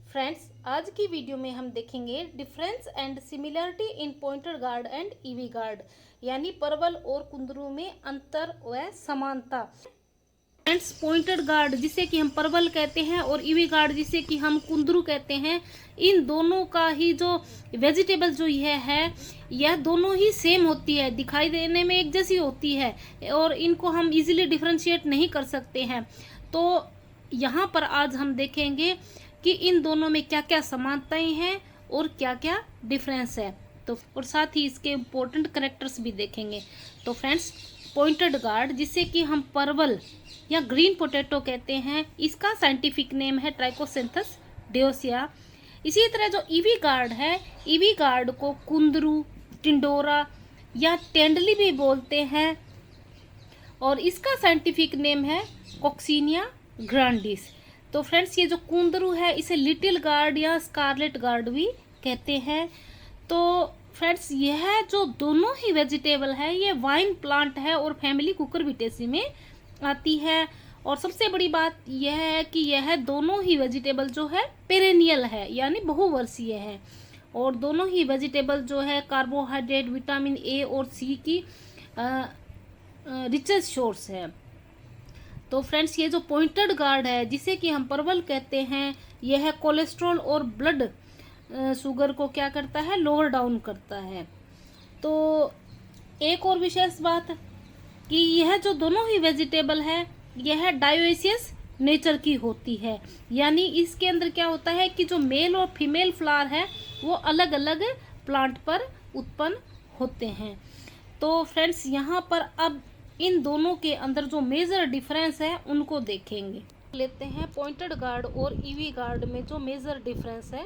Friends, आज की video में हम देखेंगे difference and similarity in pointed gourd and EV guard, यानी परवल और कुंदरू में अंतर व समानता। फ्रेंड्स, पॉइंटेड गार्ड जिसे कि हम परवल कहते हैं और ईवी गार्ड जिसे कि हम कुंदरू कहते हैं, इन दोनों का ही जो वेजिटेबल जो यह दोनों ही सेम होती है, दिखाई देने में एक जैसी होती है और इनको हम इजीली डिफरेंशिएट नहीं कर सकते हैं। तो यहाँ पर आज हम देखेंगे कि इन दोनों में क्या क्या समानताएं हैं और क्या क्या डिफरेंस है। तो और साथ ही इसके इम्पोर्टेंट करेक्टर्स भी देखेंगे। तो फ्रेंड्स, पॉइंटेड गार्ड जिसे कि हम परवल या ग्रीन पोटैटो कहते हैं, इसका साइंटिफिक नेम है ट्राइकोसिंथस डियोसिया। इसी तरह जो ईवी गार्ड है, ईवी गार्ड को कुंदरू, टिंडोरा या टेंडली भी बोलते हैं और इसका साइंटिफिक नेम है कॉक्सीनिया ग्रांडिस। तो फ्रेंड्स, ये जो कुंदरू है इसे लिटिल गार्ड या स्कारलेट गार्ड भी कहते हैं। तो फ्रेंड्स, यह जो दोनों ही वेजिटेबल है ये वाइन प्लांट है और फैमिली कुकुरबिटेसी में आती है। और सबसे बड़ी बात यह है कि यह दोनों ही वेजिटेबल जो है पेरेनियल है, यानी बहुवर्षीय है। और दोनों ही वेजिटेबल जो है कार्बोहाइड्रेट, विटामिन ए और सी की रिचेस्ट सोर्स है। तो फ्रेंड्स, ये जो पॉइंटेड गार्ड है जिसे कि हम परवल कहते हैं, यह कोलेस्ट्रॉल और ब्लड शुगर को क्या करता है, लोअर डाउन करता है। तो एक और विशेष बात कि यह जो दोनों ही वेजिटेबल है यह डायोसियस नेचर की होती है, यानी इसके अंदर क्या होता है कि जो मेल और फीमेल फ्लावर है वो अलग अलग प्लांट पर उत्पन्न होते हैं। तो फ्रेंड्स, यहाँ पर अब इन दोनों के अंदर जो मेजर डिफरेंस है उनको देखेंगे। लेते हैं पॉइंटेड गार्ड और ईवी गार्ड में जो मेजर डिफरेंस है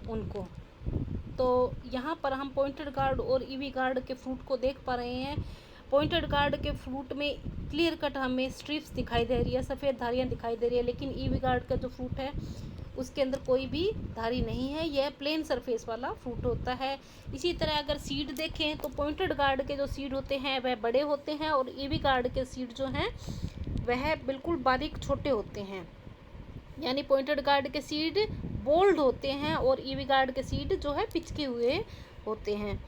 उनको। तो यहाँ पर हम पॉइंटेड गार्ड और ईवी गार्ड के फ्रूट को देख पा रहे हैं। पॉइंटेड गार्ड के फ्रूट में क्लियर कट हमें स्ट्रिप्स दिखाई दे रही है, सफ़ेद धारियाँ दिखाई दे रही है, लेकिन ईवी गार्ड का जो फ्रूट है उसके अंदर कोई भी धारी नहीं है, यह प्लेन सरफेस वाला फ्रूट होता है। इसी तरह अगर सीड देखें तो पॉइंटेड गार्ड के जो सीड होते हैं वह बड़े होते हैं और ईवी गार्ड के सीड जो हैं वह बिल्कुल बारीक छोटे होते हैं, यानी पॉइंटेड गार्ड के सीड बोल्ड होते हैं और ईवी गार्ड के सीड जो है पिचके हुए होते हैं।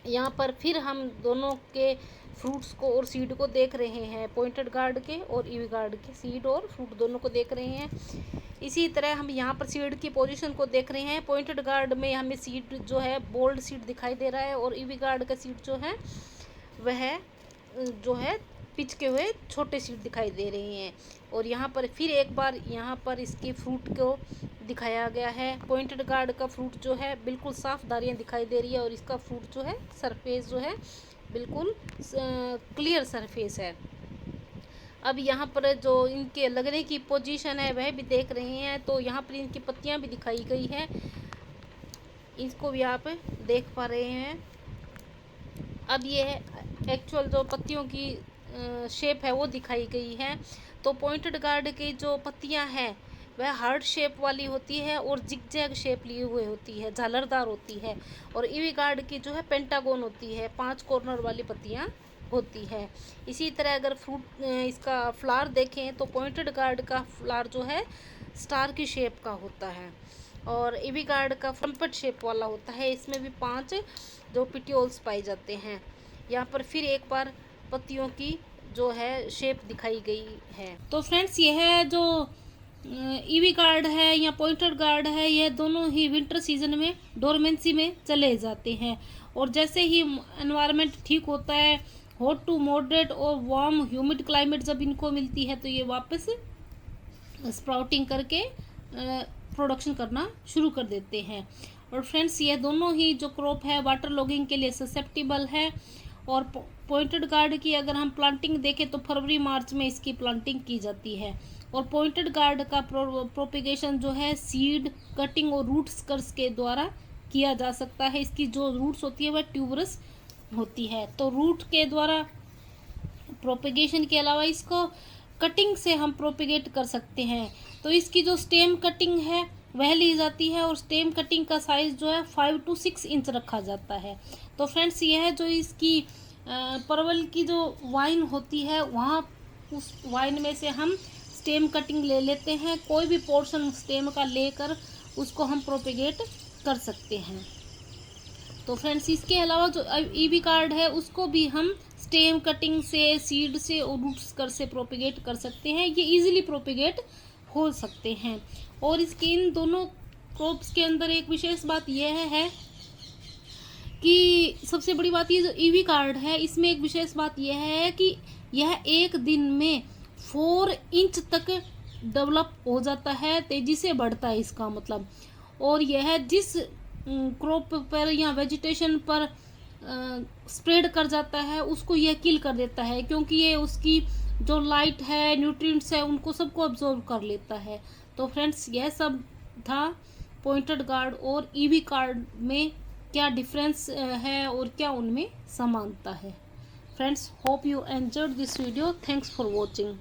यहाँ पर फिर हम दोनों के फ्रूट्स को और सीड को देख रहे हैं, पॉइंटेड गार्ड के और ईवी गार्ड के सीड और फ्रूट दोनों को देख रहे हैं। इसी तरह हम यहाँ पर सीड की पोजीशन को देख रहे हैं। पॉइंटेड गार्ड में हमें सीड जो है बोल्ड सीड दिखाई दे रहा है और ईवी गार्ड का सीड जो है वह जो है पिचके हुए छोटे सीड दिखाई दे रहे हैं। और यहाँ पर फिर एक बार यहाँ पर इसके फ्रूट को दिखाया गया है। पॉइंटेड गार्ड का फ्रूट जो है बिल्कुल साफ धारियाँ दिखाई दे रही है और इसका फ्रूट जो है सरफेस जो है बिल्कुल क्लियर सरफेस है। अब यहाँ पर जो इनके लगने की पोजीशन है वह भी देख रहे हैं। तो यहाँ पर इनकी पत्तियाँ भी दिखाई गई है, इसको भी आप देख पा रहे हैं। अब ये एक्चुअल जो पत्तियों की शेप है वो दिखाई गई है। तो पॉइंटेड गार्ड की जो पत्तियाँ हैं वह हार्ट शेप वाली होती है और जिगजैग शेप लिए हुए होती है, झालरदार होती है। और ईवी गार्ड की जो है पेंटागोन होती है, 5 कॉर्नर वाली पत्तियाँ होती है। इसी तरह अगर फ्रूट इसका फ्लावर देखें तो पॉइंटेड गार्ड का फ्लावर जो है स्टार की शेप का होता है और ईवी गार्ड का ट्रम्पेट शेप वाला होता है। इसमें भी 5 जो पिटियोल्स पाए जाते हैं। यहाँ पर फिर एक बार पत्तियों की जो है शेप दिखाई गई है। तो फ्रेंड्स, यह जो ईवी गार्ड है या पॉइंटेड गार्ड है, यह दोनों ही विंटर सीजन में डोरमेंसी में चले जाते हैं और जैसे ही एनवायरनमेंट ठीक होता है, हॉट टू मॉडरेट और वार्म ह्यूमिड क्लाइमेट जब इनको मिलती है, तो ये वापस स्प्राउटिंग करके प्रोडक्शन करना शुरू कर देते हैं। और फ्रेंड्स, यह दोनों ही जो क्रॉप है वाटर लॉगिंग के लिए ससेप्टिबल है। और पॉइंटेड गार्ड की अगर हम प्लांटिंग देखें तो फरवरी मार्च में इसकी प्लांटिंग की जाती है। और पॉइंटेड गार्ड का प्रोपिगेशन जो है सीड कटिंग और रूट्स कर्स के द्वारा किया जा सकता है। इसकी जो रूट्स होती है वह ट्यूबरस होती है। तो रूट के द्वारा प्रोपिगेशन के अलावा इसको कटिंग से हम प्रोपिगेट कर सकते हैं। तो इसकी जो स्टेम कटिंग है वह ली जाती है और स्टेम कटिंग का साइज़ जो है 5 to 6 इंच रखा जाता है। तो फ्रेंड्स, यह जो इसकी परवल की जो वाइन होती है वहाँ उस वाइन में से हम स्टेम कटिंग ले लेते हैं। कोई भी पोर्शन स्टेम का लेकर उसको हम प्रोपेगेट कर सकते हैं। तो फ्रेंड्स इसके अलावा जो ईवी कार्ड है उसको भी हम स्टेम कटिंग से, सीड से और रूट्स कर से प्रोपेगेट कर सकते हैं। ये इजीली प्रोपेगेट हो सकते हैं। और इसके इन दोनों क्रॉप्स के अंदर एक विशेष बात यह है कि सबसे बड़ी बात ये जो ईवी कार्ड है इसमें एक विशेष बात यह है कि यह एक दिन में 4 इंच तक डेवलप हो जाता है, तेजी से बढ़ता है इसका मतलब। और यह जिस क्रॉप पर या वेजिटेशन पर स्प्रेड कर जाता है उसको यह किल कर देता है, क्योंकि ये उसकी जो लाइट है, न्यूट्रिएंट्स है, उनको सबको अब्जॉर्ब कर लेता है। तो फ्रेंड्स यह सब था पॉइंटेड गार्ड और ईवी कार्ड में क्या डिफरेंस है और क्या उनमें समानता है। Friends hope you enjoyed this video. Thanks for watching.